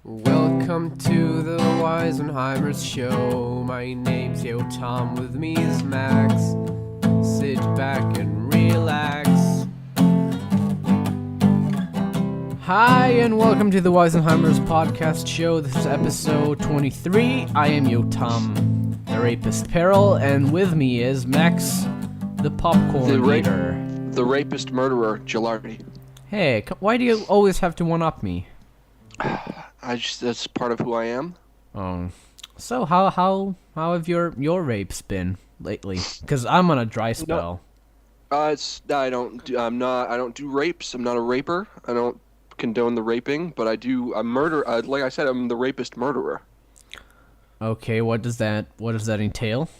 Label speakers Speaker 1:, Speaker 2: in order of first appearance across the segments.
Speaker 1: Welcome to the Wisenheimers show. My name's Yotam, with me is Max. Sit back and relax. Hi, and welcome to the Wisenheimers podcast show. This is episode 23. I am Yotam, the rapist Perel, and with me is Max, the popcorn eater.
Speaker 2: The rapist murderer, Gilardi.
Speaker 1: Hey, why do you always have to one-up me?
Speaker 2: That's part of who I am.
Speaker 1: Oh, so how have your rapes been lately? Because I'm on a dry spell.
Speaker 2: I don't do rapes. I'm not a raper. I don't condone the raping, but I do. I murder. Like I said, I'm the rapist murderer.
Speaker 1: Okay, what does that entail?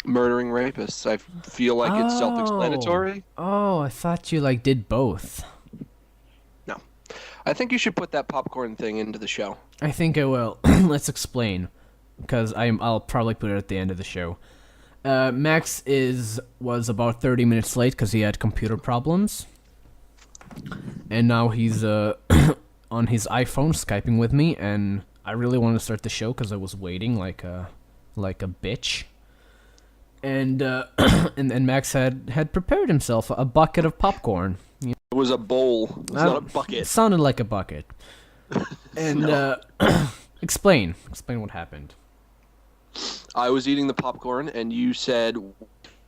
Speaker 2: Murdering rapists. I feel like it's self-explanatory.
Speaker 1: Oh, I thought you did both.
Speaker 2: No, I think you should put that popcorn thing into the show.
Speaker 1: I think I will. Let's explain, because I'll probably put it at the end of the show. Max was about 30 minutes late because he had computer problems, and now he's on his iPhone Skyping with me, and I really wanted to start the show because I was waiting like a bitch. And and Max had prepared himself a bucket of popcorn.
Speaker 2: It was a bowl. It's not a bucket.
Speaker 1: It sounded like a bucket. And explain what happened.
Speaker 2: I was eating the popcorn, and you said,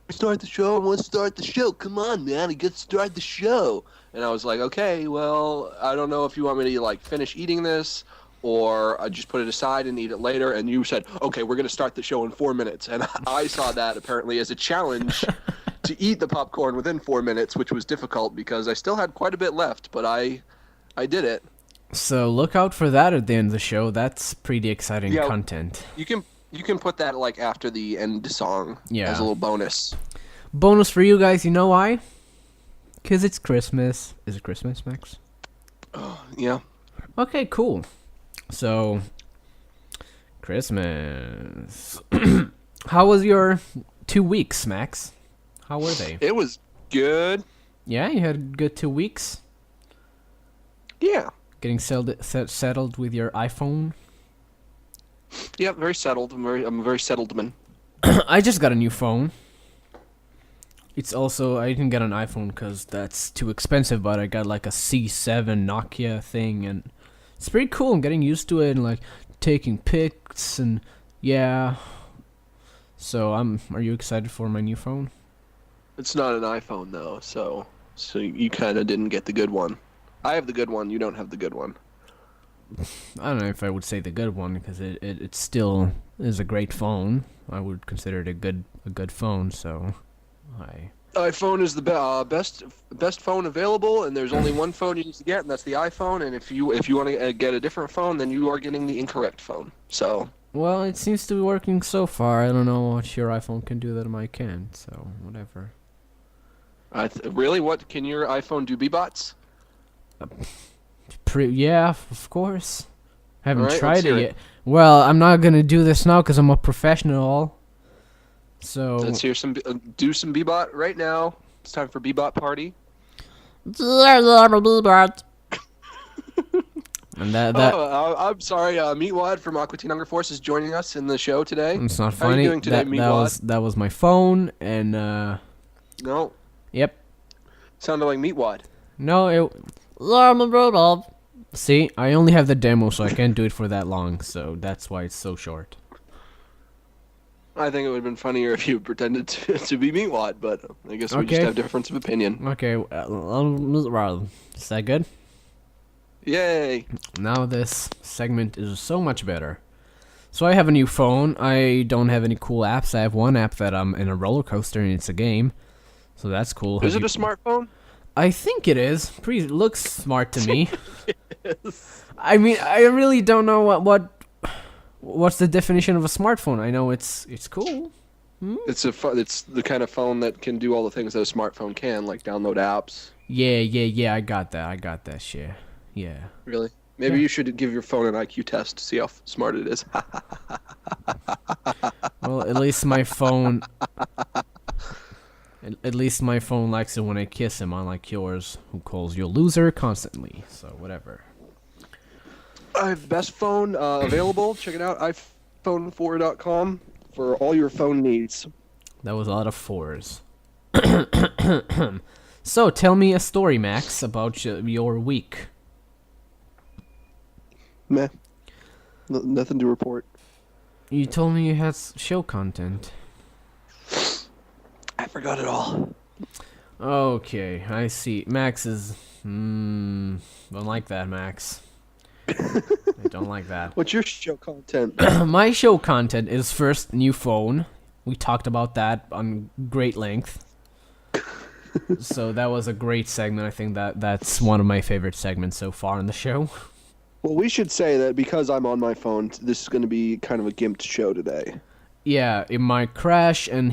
Speaker 2: "Start the show. I want to start the show. Come on, man. I get to start the show." And I was like, "Okay, well, I don't know if you want me to finish eating this, or I just put it aside and eat it later." And you said, "Okay, we're going to start the show in 4 minutes." And I saw that apparently as a challenge to eat the popcorn within 4 minutes, which was difficult because I still had quite a bit left, but I did it.
Speaker 1: So look out for that at the end of the show. That's pretty exciting content.
Speaker 2: You can put that after the end song as a little bonus.
Speaker 1: Bonus for you guys, you know why? Because it's Christmas. Is it Christmas, Max?
Speaker 2: Yeah.
Speaker 1: Okay, cool. So, Christmas. How was your 2 weeks, Max? How were they?
Speaker 2: It was good.
Speaker 1: Yeah, you had a good 2 weeks?
Speaker 2: Yeah.
Speaker 1: Getting settled with your iPhone?
Speaker 2: Yeah, very settled. I'm a very settled man.
Speaker 1: I just got a new phone. It's also, I didn't get an iPhone because that's too expensive, but I got a C7 Nokia thing, and it's pretty cool. I'm getting used to it and taking pics, and yeah. So are you excited for my new phone?
Speaker 2: It's not an iPhone though, so you kind of didn't get the good one. I have the good one. You don't have the good one.
Speaker 1: I don't know if I would say the good one because it still is a great phone. I would consider it a good phone. So,
Speaker 2: iPhone is the best phone available, and there's only one phone you need to get, and that's the iPhone. And if you want to get a different phone, then you are getting the incorrect phone. So.
Speaker 1: Well, it seems to be working so far. I don't know what your iPhone can do that mine can't. So whatever.
Speaker 2: Really? What can your iPhone do? B-bots?
Speaker 1: Yeah, of course. Haven't
Speaker 2: Alright,
Speaker 1: tried it yet. Well, I'm not gonna do this now because I'm a professional. So
Speaker 2: let's hear do some B-bot right now. It's time for B-bot party.
Speaker 1: And that
Speaker 2: I'm sorry. Meatwad from Aqua Teen Hunger Force is joining us in the show today.
Speaker 1: It's not
Speaker 2: How
Speaker 1: funny.
Speaker 2: are you doing today, Meatwad?
Speaker 1: That was my phone, and
Speaker 2: No.
Speaker 1: Yep.
Speaker 2: Sounded like Meatwad.
Speaker 1: No, See, I only have the demo, so I can't do it for that long. So that's why it's so short.
Speaker 2: I think it would have been funnier if you pretended to be Meatwad, but I guess we just have difference of opinion.
Speaker 1: Okay, is that good?
Speaker 2: Yay!
Speaker 1: Now this segment is so much better. So I have a new phone. I don't have any cool apps. I have one app that I'm in a roller coaster, and it's a game. So that's cool.
Speaker 2: Is it a smartphone?
Speaker 1: I think it is. Looks smart to me. Yes. I mean, I really don't know what's the definition of a smartphone. I know it's cool.
Speaker 2: It's the kind of phone that can do all the things that a smartphone can, like download apps.
Speaker 1: Yeah. I got that shit. Yeah.
Speaker 2: Really? Maybe you should give your phone an IQ test to see how smart it is.
Speaker 1: Well, at least my phone likes it when I kiss him, unlike yours, who calls you a loser constantly. So whatever.
Speaker 2: I have the best phone available. Check it out, iPhone4.com for all your phone needs.
Speaker 1: That was a lot of fours. So, tell me a story, Max, about your week.
Speaker 2: Meh. Nothing to report.
Speaker 1: You told me you had show content.
Speaker 2: I forgot it all.
Speaker 1: Okay, I see. Max is... don't like that, Max. I don't like that.
Speaker 2: What's your show content?
Speaker 1: My show content is first, new phone. We talked about that on great length. So that was a great segment. I think that's one of my favorite segments so far in the show.
Speaker 2: Well, we should say that because I'm on my phone, this is going to be kind of a gimped show today.
Speaker 1: Yeah, it might crash and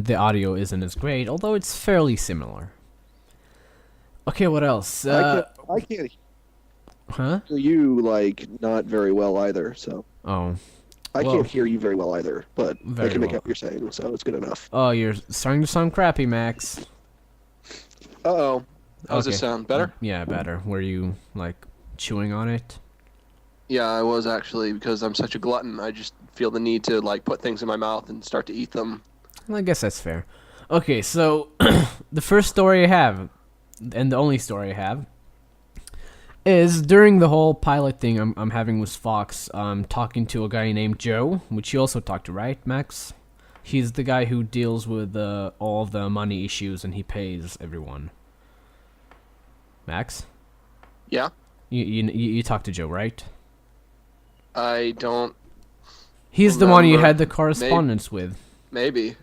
Speaker 1: the audio isn't as great, although it's fairly similar. Okay, what else?
Speaker 2: I can't
Speaker 1: Huh?
Speaker 2: hear you, like, not very well either, so...
Speaker 1: Oh.
Speaker 2: I
Speaker 1: Well,
Speaker 2: can't hear you very well either, but I
Speaker 1: very
Speaker 2: can make
Speaker 1: well.
Speaker 2: out what you're saying, so it's good enough.
Speaker 1: Oh, you're starting to sound crappy, Max.
Speaker 2: Uh-oh. How's
Speaker 1: Okay.
Speaker 2: this sound? Better?
Speaker 1: Yeah, better. Were you, like, chewing on it?
Speaker 2: Yeah, I was actually, because I'm such a glutton. I just feel the need to, like, put things in my mouth and start to eat them.
Speaker 1: Well, I guess that's fair. Okay, so the first story I have, and the only story I have, is during the whole pilot thing I'm having with Fox, I'm talking to a guy named Joe, which you also talked to, right, Max? He's the guy who deals with all the money issues and he pays everyone. Max?
Speaker 2: Yeah?
Speaker 1: You talked to Joe, right?
Speaker 2: I don't...
Speaker 1: He's the one you
Speaker 2: Remember.
Speaker 1: had the correspondence with.
Speaker 2: Maybe.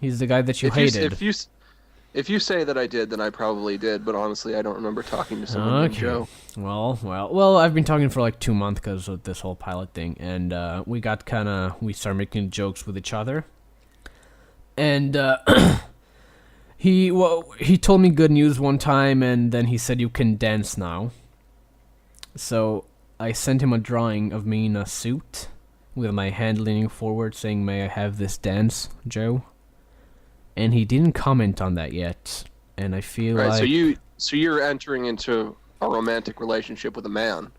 Speaker 1: He's the guy that you
Speaker 2: If
Speaker 1: hated.
Speaker 2: if you say that I did, then I probably did, but honestly, I don't remember talking to someone named
Speaker 1: Okay.
Speaker 2: Joe.
Speaker 1: Well, I've been talking for like 2 months because of this whole pilot thing, and we started making jokes with each other. And he told me good news one time, and then he said you can dance now. So I sent him a drawing of me in a suit with my hand leaning forward, saying, "May I have this dance, Joe?" And he didn't comment on that yet, and I feel
Speaker 2: Right,
Speaker 1: like
Speaker 2: so you're entering into a romantic relationship with a man.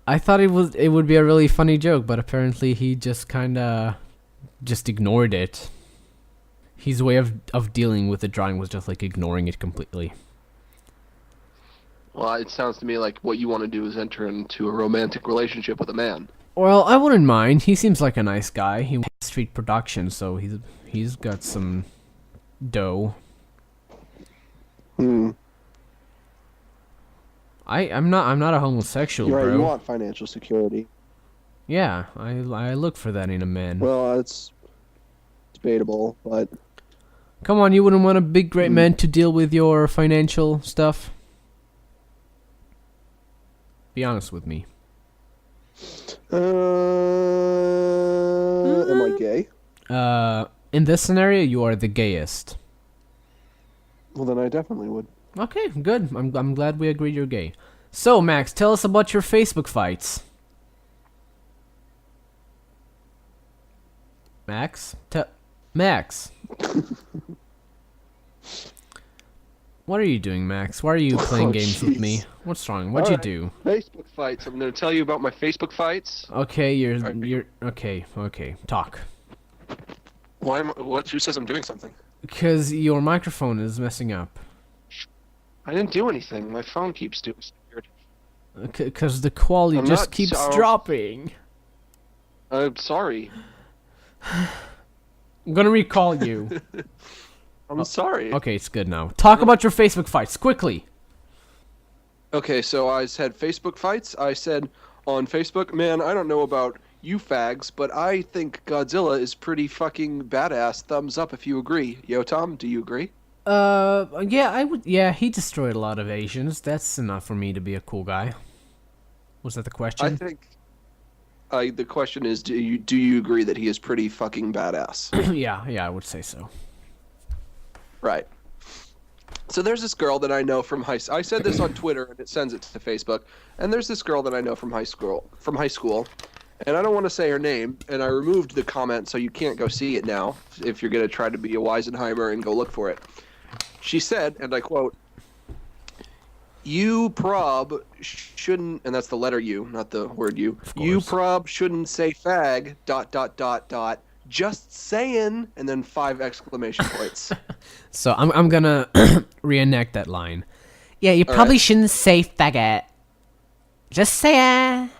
Speaker 1: I thought it would be a really funny joke, but apparently he just just ignored it. His way of dealing with the drawing was just like ignoring it completely.
Speaker 2: Well, it sounds to me like what you want to do is enter into a romantic relationship with a man.
Speaker 1: Well, I wouldn't mind. He seems like a nice guy. He works street production, so he's got some dough.
Speaker 2: Hmm.
Speaker 1: I'm not a homosexual,
Speaker 2: You're right,
Speaker 1: bro.
Speaker 2: you want financial security.
Speaker 1: Yeah, I look for that in a man.
Speaker 2: Well, it's debatable, but...
Speaker 1: Come on, you wouldn't want a big great man to deal with your financial stuff? Be honest with me.
Speaker 2: Am I gay?
Speaker 1: In this scenario, you are the gayest.
Speaker 2: Well, then I definitely would.
Speaker 1: Okay, good. I'm glad we agreed you're gay. So, Max, tell us about your Facebook fights. Max? Max! What are you doing, Max? Why are you playing games with me?
Speaker 2: jeez.
Speaker 1: What's wrong? What'd you do?
Speaker 2: Facebook fights. I'm going to tell you about my Facebook fights.
Speaker 1: Okay, you're okay. Talk.
Speaker 2: Why am what? Who says I'm doing something?
Speaker 1: Because your microphone is messing up.
Speaker 2: I didn't do anything. My phone keeps doing weird.
Speaker 1: Because the quality
Speaker 2: I'm
Speaker 1: just
Speaker 2: not
Speaker 1: keeps
Speaker 2: so-
Speaker 1: dropping.
Speaker 2: I'm sorry.
Speaker 1: I'm gonna recall you.
Speaker 2: I'm sorry.
Speaker 1: Okay, it's good now. Talk about your Facebook fights, quickly.
Speaker 2: Okay, so I said Facebook fights. I said on Facebook, man, I don't know about you fags, but I think Godzilla is pretty fucking badass. Thumbs up if you agree. Yotam, do you agree?
Speaker 1: Yeah, I would. Yeah, he destroyed a lot of Asians. That's enough for me to be a cool guy. Was that the question?
Speaker 2: I think. The question is, do you agree that he is pretty fucking badass?
Speaker 1: yeah, I would say so.
Speaker 2: Right. So there's this girl that I know from high school. I said this on Twitter and it sends it to Facebook. And there's this girl that I know from high school. And I don't want to say her name, and I removed the comment so you can't go see it now if you're going to try to be a Wisenheimer and go look for it. She said, and I quote, You prob shouldn't, and that's the letter U, not the word you.
Speaker 1: Of
Speaker 2: You
Speaker 1: course.
Speaker 2: prob shouldn't say fag. ... Just saying, and then 5 exclamation points.
Speaker 1: So I'm gonna reenact that line. Yeah, you
Speaker 2: All
Speaker 1: probably
Speaker 2: right.
Speaker 1: shouldn't say faggot. Just say it.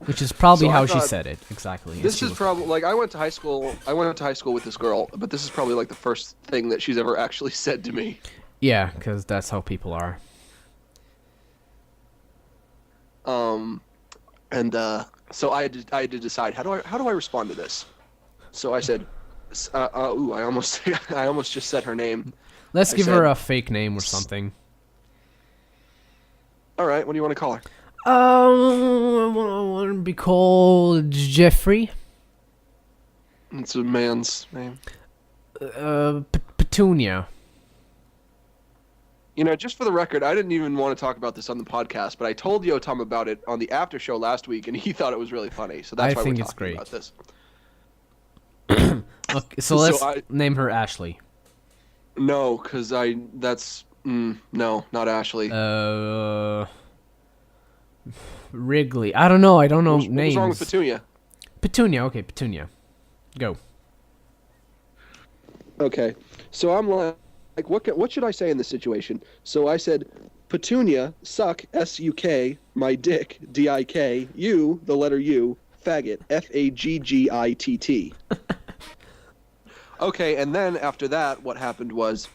Speaker 1: Which is probably
Speaker 2: So I
Speaker 1: how she
Speaker 2: thought
Speaker 1: said it exactly. as
Speaker 2: This
Speaker 1: she
Speaker 2: is
Speaker 1: was-
Speaker 2: probably like I went to high school. I went to high school with this girl, but this is probably like the first thing that she's ever actually said to me.
Speaker 1: Yeah, because that's how people are.
Speaker 2: And so I had to decide how do I respond to this. So I said, ooh, I almost I almost just said her name.
Speaker 1: Let's
Speaker 2: I
Speaker 1: give her
Speaker 2: said-
Speaker 1: a fake name or something.
Speaker 2: All right, what do you want to call her?
Speaker 1: I want to be called Jeffrey.
Speaker 2: It's a man's name.
Speaker 1: Petunia.
Speaker 2: You know, just for the record, I didn't even want to talk about this on the podcast, but I told Yotam about it on the after show last week, and he thought it was really funny. So that's
Speaker 1: I
Speaker 2: why
Speaker 1: think
Speaker 2: we're
Speaker 1: it's
Speaker 2: talking
Speaker 1: great.
Speaker 2: about this.
Speaker 1: Okay, so let's
Speaker 2: I-
Speaker 1: name her Ashley.
Speaker 2: No, because no, not Ashley.
Speaker 1: Wrigley. I don't know. I don't know
Speaker 2: What
Speaker 1: names.
Speaker 2: was wrong with Petunia?
Speaker 1: Petunia. Okay, Petunia. Go.
Speaker 2: Okay, so I'm like, what should I say in this situation? So I said, Petunia, suck, S-U-K, my dick, D-I-K, you, the letter U, faggot, F-A-G-G-I-T-T. Okay, and then after that, what happened was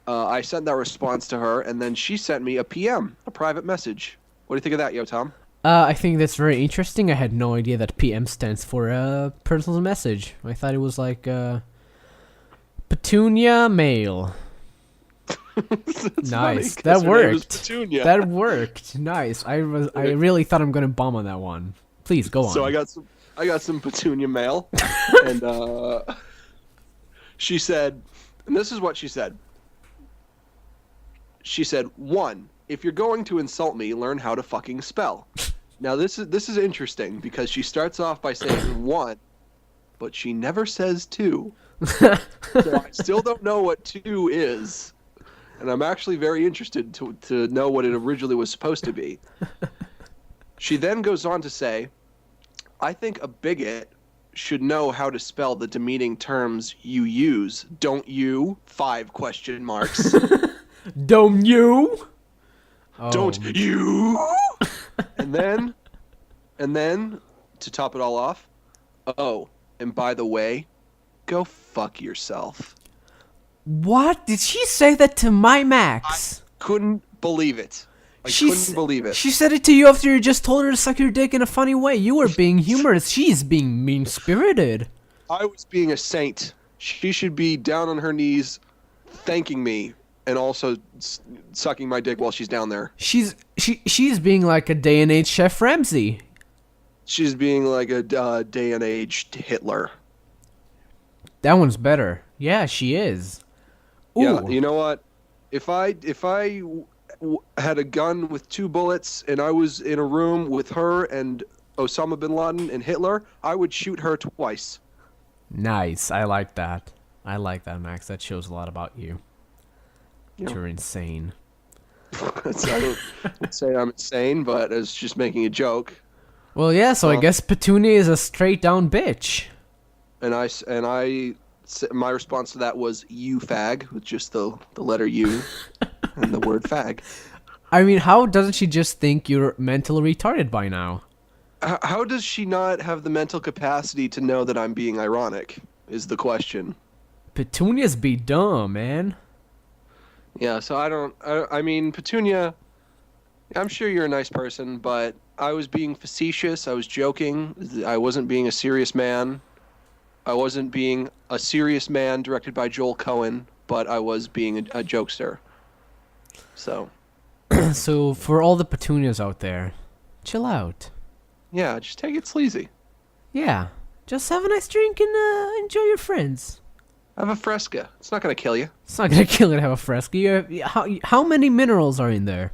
Speaker 2: I sent that response to her, and then she sent me a PM, a private message. What do you think of that, Yotam?
Speaker 1: I think that's very interesting. I had no idea that PM stands for personal message. I thought it was like Petunia mail.
Speaker 2: It's
Speaker 1: Nice.
Speaker 2: funny, 'cause
Speaker 1: That
Speaker 2: her name is
Speaker 1: worked.
Speaker 2: Petunia.
Speaker 1: That worked. Nice. I really thought I'm gonna bomb on that one. Please go on.
Speaker 2: So I got some Petunia mail, and she said, and this is what she said. She said, 1, if you're going to insult me, learn how to fucking spell. Now this is interesting because she starts off by saying 1, but she never says 2. So I still don't know what 2 is, and I'm actually very interested to know what it originally was supposed to be. She then goes on to say, I think a bigot should know how to spell the demeaning terms you use. Don't you? 5 question marks.
Speaker 1: Don't you? Oh,
Speaker 2: Don't you? And then, to top it all off, oh, and by the way, go fuck yourself.
Speaker 1: What? Did she say that to my Max?
Speaker 2: Couldn't believe it. I
Speaker 1: She's-
Speaker 2: couldn't believe it.
Speaker 1: She said it to you after you just told her to suck your dick in a funny way. You were being humorous. She's being mean-spirited.
Speaker 2: I was being a saint. She should be down on her knees thanking me and also sucking my dick while she's down there.
Speaker 1: She's being like a day and age Chef Ramsay.
Speaker 2: She's being like a day and age Hitler.
Speaker 1: That one's better. Yeah, she is. Ooh.
Speaker 2: Yeah, you know what? If I had a gun with 2 bullets and I was in a room with her and Osama bin Laden and Hitler, I would shoot her twice.
Speaker 1: Nice. I like that. I like that, Max. That shows a lot about you.
Speaker 2: Yeah.
Speaker 1: You're insane.
Speaker 2: I don't say I'm insane, but it's just making a joke.
Speaker 1: Well, yeah, so I
Speaker 2: Well-
Speaker 1: guess Petunia is a straight down bitch.
Speaker 2: And my response to that was "you fag" with just the letter U and the word fag.
Speaker 1: I mean, how doesn't she just think you're mentally retarded by now?
Speaker 2: How does she not have the mental capacity to know that I'm being ironic? Is the question.
Speaker 1: Petunias be dumb, man.
Speaker 2: Yeah, so I mean, Petunia, I'm sure you're a nice person, but I was being facetious. I was joking. I wasn't being a serious man. I wasn't being a serious man directed by Joel Cohen, but I was being a jokester. So,
Speaker 1: So, for all the Petunias out there, chill out.
Speaker 2: yeah, just take it sleazy.
Speaker 1: Yeah, just have a nice drink and enjoy your friends.
Speaker 2: Have a Fresca. It's not going to kill you.
Speaker 1: It's not gonna kill it to have a fresco. How many minerals are in there?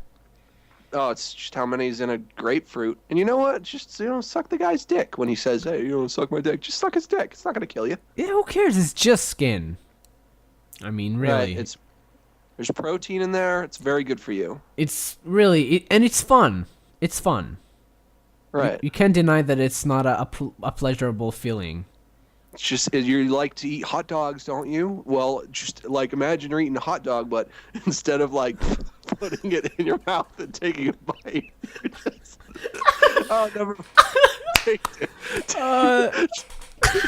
Speaker 2: Oh, it's just how many's in a grapefruit. And you know what? Just, suck the guy's dick when he says, hey, you don't suck my dick. Just suck his dick. It's not going to kill you.
Speaker 1: Yeah, who cares? It's just skin. I mean, really.
Speaker 2: Right, There's protein in there. It's very good for you.
Speaker 1: It's really, and it's fun. It's fun.
Speaker 2: Right.
Speaker 1: You can't deny that it's not a pleasurable feeling.
Speaker 2: It's just you like to eat hot dogs, don't you? Well, just like imagine you're eating a hot dog, but instead of like putting it in your mouth and taking a bite, you're just oh, never. Take two.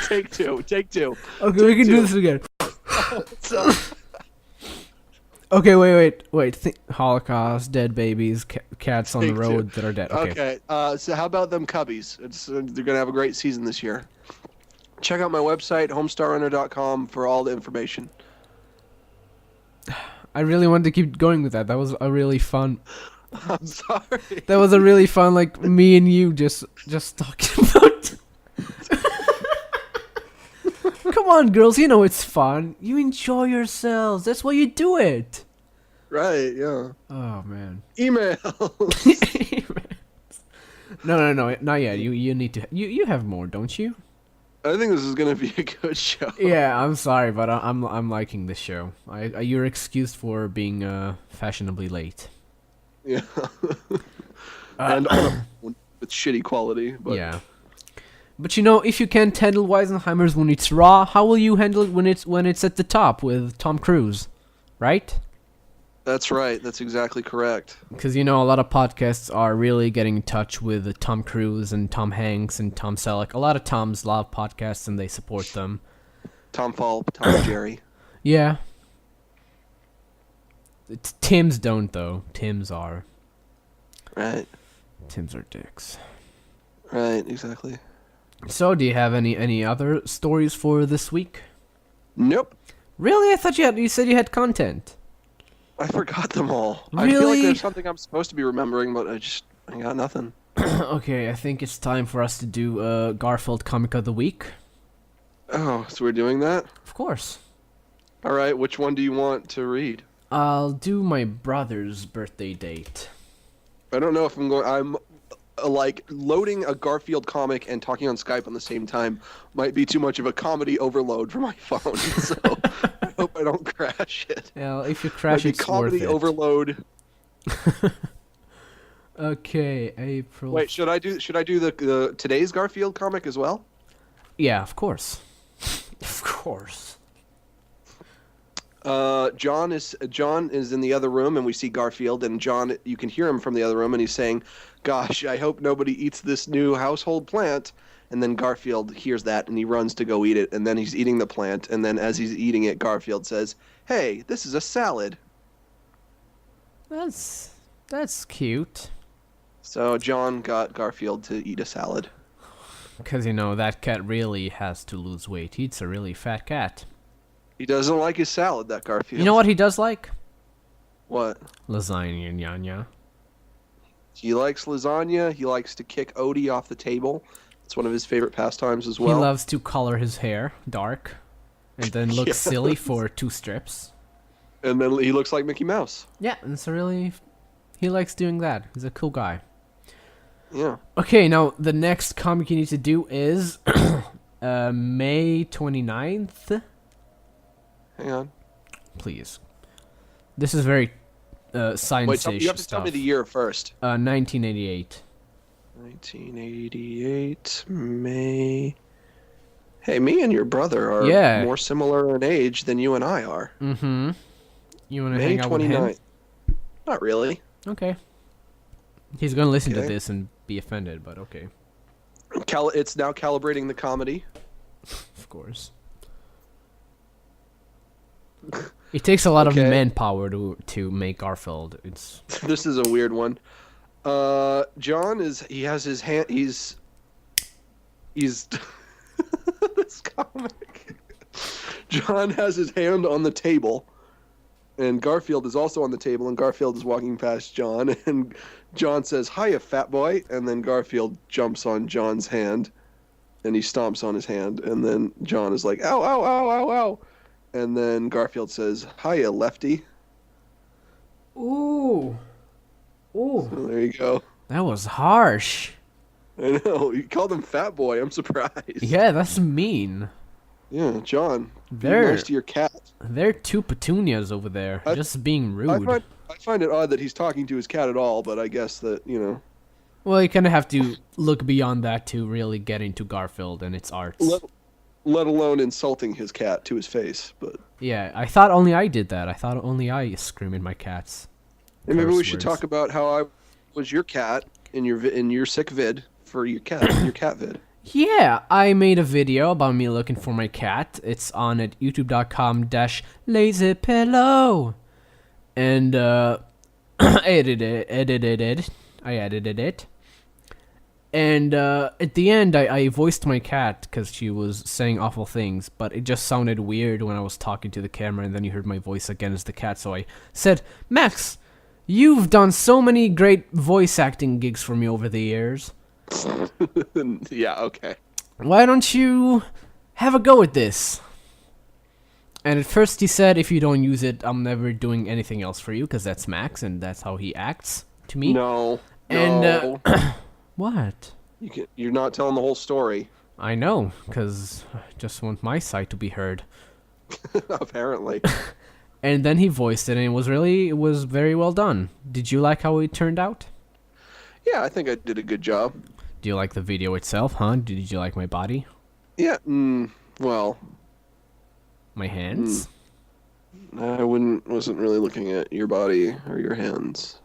Speaker 2: Take two. Take two.
Speaker 1: Okay, we can do this again.
Speaker 2: So,
Speaker 1: Okay, wait. Holocaust, dead babies, cats on the road that are dead. Okay.
Speaker 2: So how about them Cubbies? They're gonna have a great season this year. Check out my website, homestarrunner.com, for all the information.
Speaker 1: I really wanted to keep going with that. That was a really fun.
Speaker 2: I'm sorry.
Speaker 1: That was a really fun, like me and you just talking about. Come on, girls. You know it's fun. You enjoy yourselves. That's why you do it.
Speaker 2: Right. Yeah.
Speaker 1: Oh man.
Speaker 2: Email.
Speaker 1: No, not yet. You need to. You have more, don't you?
Speaker 2: I think this is gonna be a good show.
Speaker 1: Yeah, I'm sorry, but I'm liking this show. You're excused for being fashionably late.
Speaker 2: Yeah. And with shitty quality, but
Speaker 1: yeah. But you know, if you can't handle Wisenheimers when it's raw, how will you handle it when it's at the top with Tom Cruise, right?
Speaker 2: That's right. That's exactly correct.
Speaker 1: Because you know, a lot of podcasts are really getting in touch with Tom Cruise and Tom Hanks and Tom Selleck. A lot of Toms love podcasts and they support them.
Speaker 2: Tom Falk, Tom and Jerry.
Speaker 1: Yeah. Tims don't though. Tims are.
Speaker 2: Right.
Speaker 1: Tims are dicks.
Speaker 2: Right. Exactly.
Speaker 1: So, do you have any other stories for this week?
Speaker 2: Nope.
Speaker 1: Really? I thought you said you had content.
Speaker 2: I forgot them all.
Speaker 1: Really?
Speaker 2: I feel like there's something I'm supposed to be remembering, but I got nothing.
Speaker 1: Okay, I think it's time for us to do Garfield Comic of the Week.
Speaker 2: Oh, so we're doing that?
Speaker 1: Of course.
Speaker 2: All right, which one do you want to read?
Speaker 1: I'll do my brother's birthday date.
Speaker 2: I don't know if I'm like loading a Garfield comic and talking on Skype on the same time might be too much of a comedy overload for my phone. So I hope I don't crash it.
Speaker 1: Well, if you crash it, it's
Speaker 2: comedy
Speaker 1: worth it.
Speaker 2: overload.
Speaker 1: Okay, April.
Speaker 2: Wait, should I do the today's Garfield comic as well?
Speaker 1: Yeah, of course. Of course.
Speaker 2: John is in the other room, and we see Garfield, and John, you can hear him from the other room, and he's saying, "Gosh, I hope nobody eats this new household plant." And then Garfield hears that, and he runs to go eat it, and then he's eating the plant, and then as he's eating it, Garfield says, "Hey, this is a salad."
Speaker 1: That's cute.
Speaker 2: So John got Garfield to eat a salad.
Speaker 1: Because, you know, that cat really has to lose weight. He's a really fat cat.
Speaker 2: He doesn't like his salad, that Garfield.
Speaker 1: You know what he does like?
Speaker 2: What?
Speaker 1: Lasagna, nyanya.
Speaker 2: He likes lasagna. He likes to kick Odie off the table. It's one of his favorite pastimes as well.
Speaker 1: He loves to color his hair dark and then look silly for 2 strips.
Speaker 2: And then he looks like Mickey Mouse.
Speaker 1: Yeah, it's really... He likes doing that. He's a cool guy.
Speaker 2: Yeah.
Speaker 1: Okay, now the next comic you need to do is May 29th.
Speaker 2: Hang on.
Speaker 1: Please. This is very science-ish
Speaker 2: Wait, you have to
Speaker 1: stuff.
Speaker 2: tell me the year first.
Speaker 1: 1988.
Speaker 2: 1988, May. Hey, me and your brother are more similar in age than you and I are.
Speaker 1: Mm-hmm. You want to
Speaker 2: May
Speaker 1: hang out with him?
Speaker 2: 29th. Not really.
Speaker 1: Okay. He's going to listen to this and be offended, but okay.
Speaker 2: It's now calibrating the comedy.
Speaker 1: Of course. It takes a lot of manpower to make Garfield. It's
Speaker 2: This is a weird one. John he has his hand. He's this comic. John has his hand on the table, and Garfield is also on the table, and Garfield is walking past John, and John says, "Hiya, fat boy," and then Garfield jumps on John's hand, and he stomps on his hand, and then John is like, "Ow, ow, ow, ow, ow," and then Garfield says, "Hiya, lefty."
Speaker 1: Ooh. Ooh.
Speaker 2: So there you go.
Speaker 1: That was harsh.
Speaker 2: I know. You called him fat boy. I'm surprised.
Speaker 1: Yeah, that's mean.
Speaker 2: Yeah, John, be
Speaker 1: There,
Speaker 2: nice to your cat.
Speaker 1: there are two petunias over there,
Speaker 2: I,
Speaker 1: just being
Speaker 2: I
Speaker 1: rude.
Speaker 2: find I find it odd that he's talking to his cat at all, but I guess that,
Speaker 1: Well, you kind of have to look beyond that to really get into Garfield and its arts.
Speaker 2: let, let alone insulting his cat to his face. But
Speaker 1: Yeah, I thought only I did that. I thought only I scream at my cats.
Speaker 2: and maybe
Speaker 1: Curse
Speaker 2: we should
Speaker 1: words.
Speaker 2: talk about how I was your cat in your sick vid for your cat vid.
Speaker 1: Yeah, I made a video about me looking for my cat. It's on at youtube.com/lazypillow. And, I edited it. And, at the end, I voiced my cat because she was saying awful things, but it just sounded weird when I was talking to the camera, and then you heard my voice again as the cat, so I said, Max, you've done so many great voice acting gigs for me over the years.
Speaker 2: Yeah, okay.
Speaker 1: Why don't you have a go at this? And at first he said, if you don't use it, I'm never doing anything else for you, because that's Max, and that's how he acts to me.
Speaker 2: No.
Speaker 1: And,
Speaker 2: No.
Speaker 1: What?
Speaker 2: You're not telling the whole story.
Speaker 1: I know, because I just want my side to be heard.
Speaker 2: Apparently.
Speaker 1: And then he voiced it, and it was very well done. Did you like how it turned out?
Speaker 2: Yeah, I think I did a good job.
Speaker 1: Do you like the video itself, huh? Did you like my body?
Speaker 2: Yeah, well,
Speaker 1: My hands?
Speaker 2: I wasn't really looking at your body or your hands.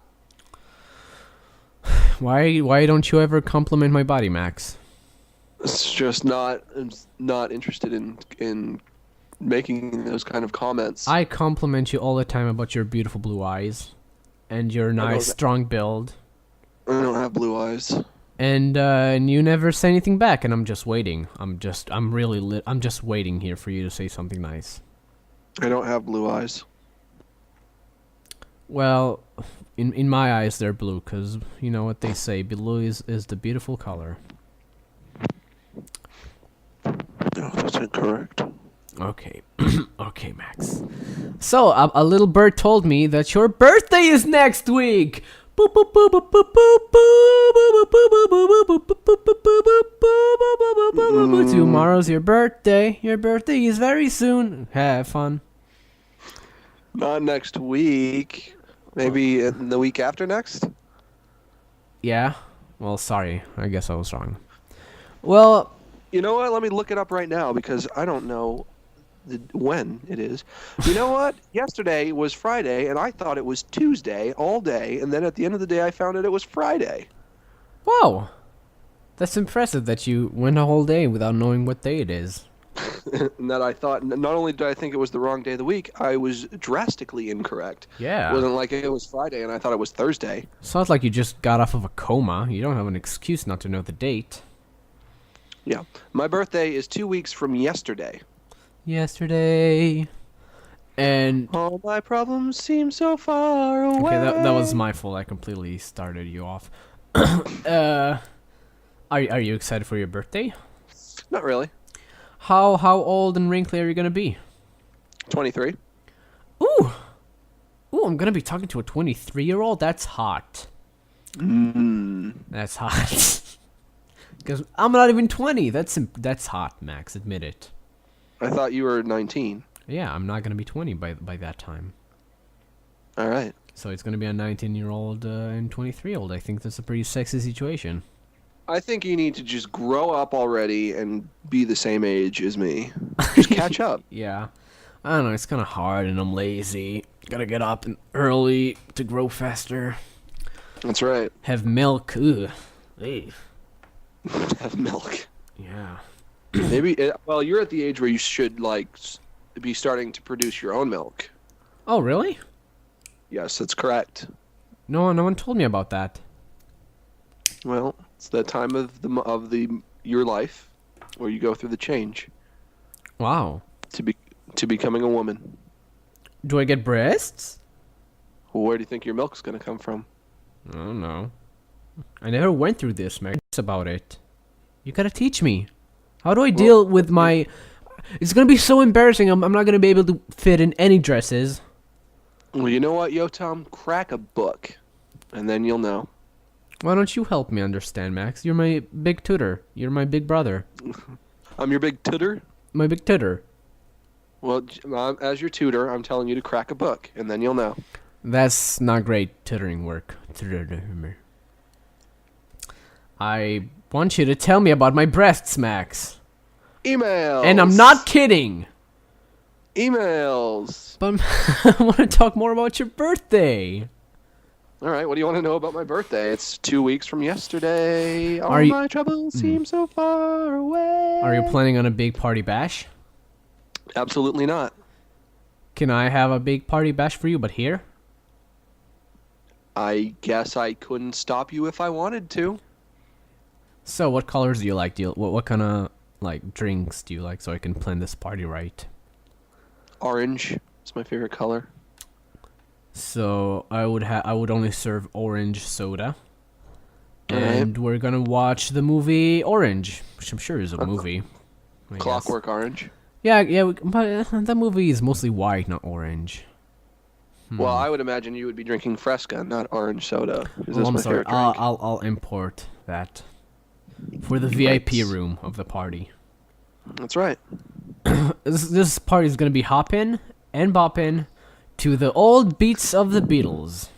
Speaker 1: Why don't you ever compliment my body, Max?
Speaker 2: It's just I'm not interested in making those kind of comments.
Speaker 1: I compliment you all the time about your beautiful blue eyes, and your nice, strong build.
Speaker 2: I don't have blue eyes.
Speaker 1: And you never say anything back, and I'm just waiting. I'm just waiting here for you to say something nice.
Speaker 2: I don't have blue eyes.
Speaker 1: Well, in my eyes they're blue, 'cause you know what they say, blue is the beautiful color.
Speaker 2: No, that's incorrect.
Speaker 1: Okay. Okay, Max. So, a little bird told me that your birthday is next week. Tomorrow's your birthday. Your birthday is very soon. Have fun.
Speaker 2: Not next week. Maybe in the week after next?
Speaker 1: Yeah? Well, sorry. I guess I was wrong. Well,
Speaker 2: You know what? Let me look it up right now because I don't know when it is. You know what? Yesterday was Friday, and I thought it was Tuesday all day, and then at the end of the day, I found out it was Friday.
Speaker 1: whoa. That's impressive that you went a whole day without knowing what day it is.
Speaker 2: And that I thought, not only did I think it was the wrong day of the week, I was drastically incorrect.
Speaker 1: Yeah.
Speaker 2: It wasn't like it was Friday, and I thought it was Thursday.
Speaker 1: Sounds like you just got off of a coma. You don't have an excuse not to know the date.
Speaker 2: Yeah. My birthday is 2 weeks from yesterday.
Speaker 1: Yesterday. And
Speaker 2: All my problems seem so far away.
Speaker 1: okay, that was my fault. I completely started you off. Are you excited for your birthday?
Speaker 2: Not really.
Speaker 1: How old and wrinkly are you gonna be?
Speaker 2: 23.
Speaker 1: Ooh, I'm gonna be talking to a 23-year-old. That's hot. That's hot. Because I'm not even 20. That's hot, Max. Admit it.
Speaker 2: I thought you were 19.
Speaker 1: Yeah, I'm not gonna be 20 by that time.
Speaker 2: All right.
Speaker 1: So it's gonna be a 19-year-old and 23-year-old. I think that's a pretty sexy situation.
Speaker 2: I think you need to just grow up already and be the same age as me. Just catch up.
Speaker 1: Yeah. I don't know, it's kind of hard and I'm lazy. Gotta get up early to grow faster.
Speaker 2: That's right.
Speaker 1: Have milk. Ugh. Hey.
Speaker 2: Have milk.
Speaker 1: Yeah.
Speaker 2: Well, you're at the age where you should, be starting to produce your own milk.
Speaker 1: Oh, really?
Speaker 2: Yes, that's correct.
Speaker 1: No one told me about that.
Speaker 2: Well, it's that time of your life where you go through the change
Speaker 1: Wow.
Speaker 2: to becoming a woman.
Speaker 1: Do I get breasts?
Speaker 2: Where do you think your milk's going to come from?
Speaker 1: I don't know. I never went through this, Max. About it. You gotta teach me. How do I deal with my... It's gonna be so embarrassing. I'm not gonna be able to fit in any dresses.
Speaker 2: Well, you know what, Yotam? Crack a book, and then you'll know.
Speaker 1: Why don't you help me understand, Max? You're my big tutor. You're my big brother.
Speaker 2: I'm your big tutor?
Speaker 1: my big tutor.
Speaker 2: Well, as your tutor, I'm telling you to crack a book, and then you'll know.
Speaker 1: That's not great tutoring work. I want you to tell me about my breasts, Max.
Speaker 2: Emails.
Speaker 1: And I'm not kidding.
Speaker 2: Emails.
Speaker 1: But I want to talk more about your birthday.
Speaker 2: All right, what do you want to know about my birthday? It's 2 weeks from yesterday. All
Speaker 1: you-
Speaker 2: my troubles seem so far away.
Speaker 1: Are you planning on a big party bash?
Speaker 2: Absolutely not.
Speaker 1: Can I have a big party bash for you, but here?
Speaker 2: I guess I couldn't stop you if I wanted to.
Speaker 1: So, what colors do you like? What kind of drinks do you like, so I can plan this party right?
Speaker 2: Orange is my favorite color.
Speaker 1: So I would only serve orange soda,
Speaker 2: All right.
Speaker 1: and we're gonna watch the movie Orange, which I'm sure is a movie. I guess.
Speaker 2: Clockwork Orange.
Speaker 1: Yeah, but that movie is mostly white, not orange.
Speaker 2: Well, I would imagine you would be drinking Fresca, not orange soda. Is
Speaker 1: Oh,
Speaker 2: this
Speaker 1: I'm
Speaker 2: my
Speaker 1: sorry.
Speaker 2: favorite drink?
Speaker 1: I'll import that for the VIP room of the party.
Speaker 2: That's right.
Speaker 1: This party is gonna be hoppin' and boppin' to the old beats of the Beatles.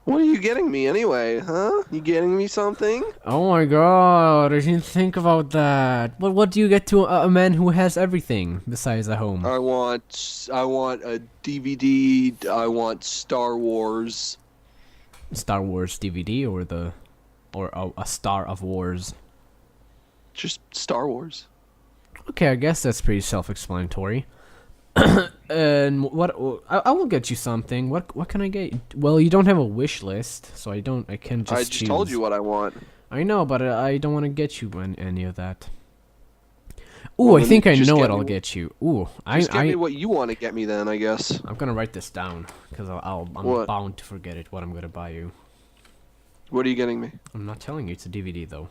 Speaker 2: What are you getting me anyway, huh? You getting me something?
Speaker 1: Oh my god, I didn't think about that. What do you get to a man who has everything besides a home?
Speaker 2: I want a DVD. I want Star Wars.
Speaker 1: Star Wars DVD or a Star of Wars?
Speaker 2: Just Star Wars.
Speaker 1: Okay, I guess that's pretty self-explanatory. And what I will get you something. What can I get? Well, you don't have a wish list, so I can just
Speaker 2: I just told you what I want.
Speaker 1: I know, but I don't want to get you any of that. Ooh,
Speaker 2: Well,
Speaker 1: I
Speaker 2: then
Speaker 1: think I
Speaker 2: just
Speaker 1: know
Speaker 2: get
Speaker 1: what
Speaker 2: me
Speaker 1: I'll
Speaker 2: what-
Speaker 1: get you. Ooh,
Speaker 2: Just get me what you want to get me then, I guess.
Speaker 1: I'm gonna write this down because I'm
Speaker 2: What?
Speaker 1: bound to forget it. What I'm gonna buy you.
Speaker 2: What are you getting me?
Speaker 1: I'm not telling you. It's a DVD though.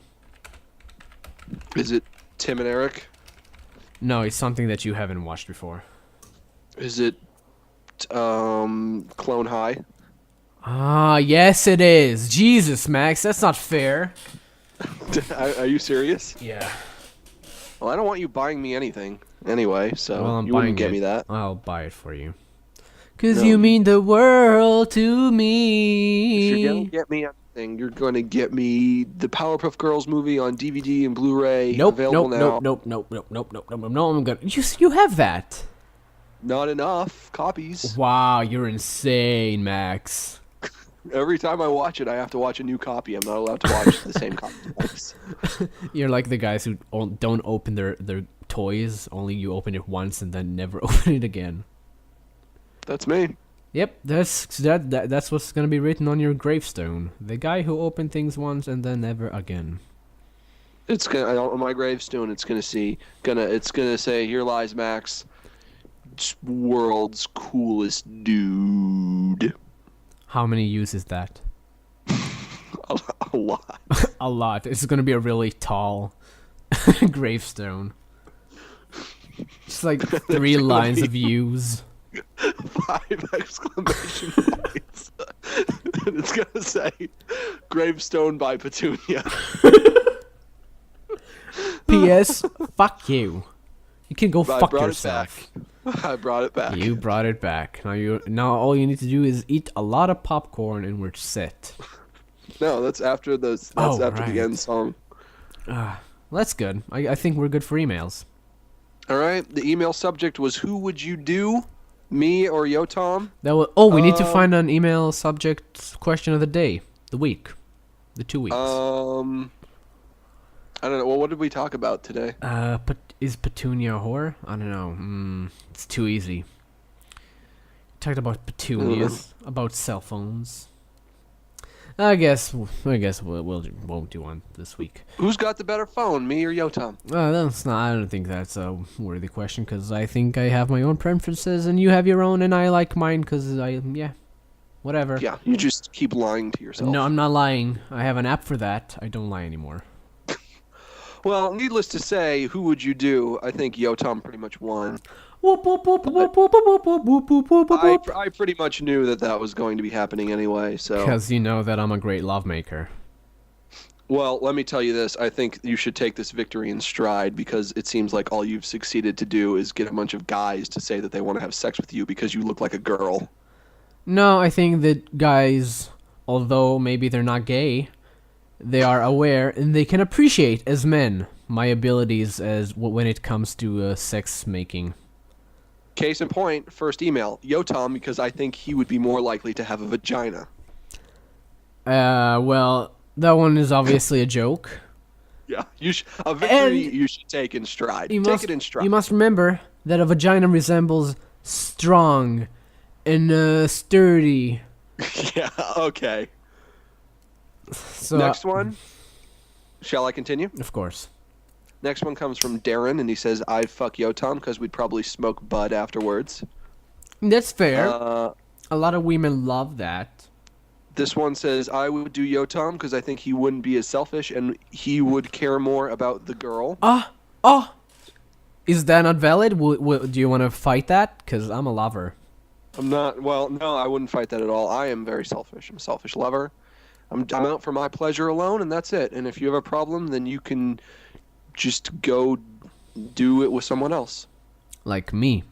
Speaker 2: Is it Tim and Eric?
Speaker 1: No, it's something that you haven't watched before.
Speaker 2: Is it Clone High?
Speaker 1: Ah, yes, it is. Jesus, Max, that's not fair.
Speaker 2: Are you serious?
Speaker 1: Yeah.
Speaker 2: Well, I don't want you buying me anything anyway, so
Speaker 1: Well, I'm
Speaker 2: you
Speaker 1: buying
Speaker 2: wouldn't get
Speaker 1: it.
Speaker 2: me that.
Speaker 1: I'll buy it for you. 'Cause
Speaker 2: No.
Speaker 1: you mean the world to
Speaker 2: If
Speaker 1: me.
Speaker 2: you're gonna get me anything, you're gonna get me the Powerpuff Girls movie on DVD and Blu-ray.
Speaker 1: Nope,
Speaker 2: available now.
Speaker 1: no, I'm gonna. You have that.
Speaker 2: Not enough copies.
Speaker 1: Wow, you're insane, Max.
Speaker 2: Every time I watch it, I have to watch a new copy. I'm not allowed to watch the same copy twice.
Speaker 1: You're like the guys who don't open their toys. Only you open it once and then never open it again.
Speaker 2: That's me.
Speaker 1: Yep, that's what's gonna be written on your gravestone. The guy who opened things once and then never again.
Speaker 2: It's gonna on my gravestone. It's gonna say, "Here lies Max, world's coolest dude."
Speaker 1: How many uses that?
Speaker 2: A lot.
Speaker 1: A lot. It's gonna be a really tall gravestone. Just like 3 lines of U's.
Speaker 2: 5 exclamation points. And it's gonna say, "Gravestone by Petunia."
Speaker 1: P.S. Fuck you. You can go
Speaker 2: I
Speaker 1: fuck
Speaker 2: brought it
Speaker 1: yourself.
Speaker 2: I brought it back.
Speaker 1: You brought it back. Now all you need to do is eat a lot of popcorn and we're set.
Speaker 2: No, that's after the
Speaker 1: Right.
Speaker 2: end song.
Speaker 1: That's good. I think we're good for emails.
Speaker 2: All right. The email subject was, "Who would you do, me or Yotam?"
Speaker 1: We need to find an email subject question of the day, the week, the 2 weeks.
Speaker 2: I don't know. Well, what did we talk about today?
Speaker 1: Is Petunia a whore? I don't know. It's too easy. Talked about petunias, about cell phones. I guess we won't do one this week.
Speaker 2: Who's got the better phone, me or Yotam?
Speaker 1: That's not. I don't think that's a worthy question because I think I have my own preferences and you have your own, and I like mine because whatever.
Speaker 2: Yeah, you just keep lying to yourself.
Speaker 1: No, I'm not lying. I have an app for that. I don't lie anymore.
Speaker 2: Well, needless to say, who would you do? I think Yotam pretty much won.
Speaker 1: Whoop, whoop, whoop, whoop, whoop, whoop, whoop, whoop, whoop, whoop, whoop.
Speaker 2: I pretty much knew that was going to be happening anyway, so...
Speaker 1: Because you know that I'm a great lovemaker.
Speaker 2: Well, let me tell you this. I think you should take this victory in stride because it seems like all you've succeeded to do is get a bunch of guys to say that they want to have sex with you because you look like a girl.
Speaker 1: No, I think that guys, although maybe they're not gay, they are aware and they can appreciate as men my abilities as when it comes to sex making.
Speaker 2: Case in point, first email, Yotam, because I think he would be more likely to have a vagina.
Speaker 1: Well, that one is obviously a joke.
Speaker 2: Yeah, a victory you should take in stride. Take it in stride.
Speaker 1: You must remember that a vagina resembles strong and sturdy.
Speaker 2: Yeah, okay.
Speaker 1: So,
Speaker 2: Next one. Shall I continue?
Speaker 1: Of course.
Speaker 2: Next one comes from Darren, and he says, I'd fuck Yotam because we'd probably smoke bud afterwards.
Speaker 1: That's fair. A lot of women love that.
Speaker 2: This one says, I would do Yotam because I think he wouldn't be as selfish and he would care more about the girl.
Speaker 1: Is that not valid? Do you want to fight that? Because I'm a lover.
Speaker 2: I'm not, well, no, I wouldn't fight that at all. I am very selfish. I'm a selfish lover. I'm out for my pleasure alone, and that's it. And if you have a problem, then you can just go do it with someone else.
Speaker 1: Like me.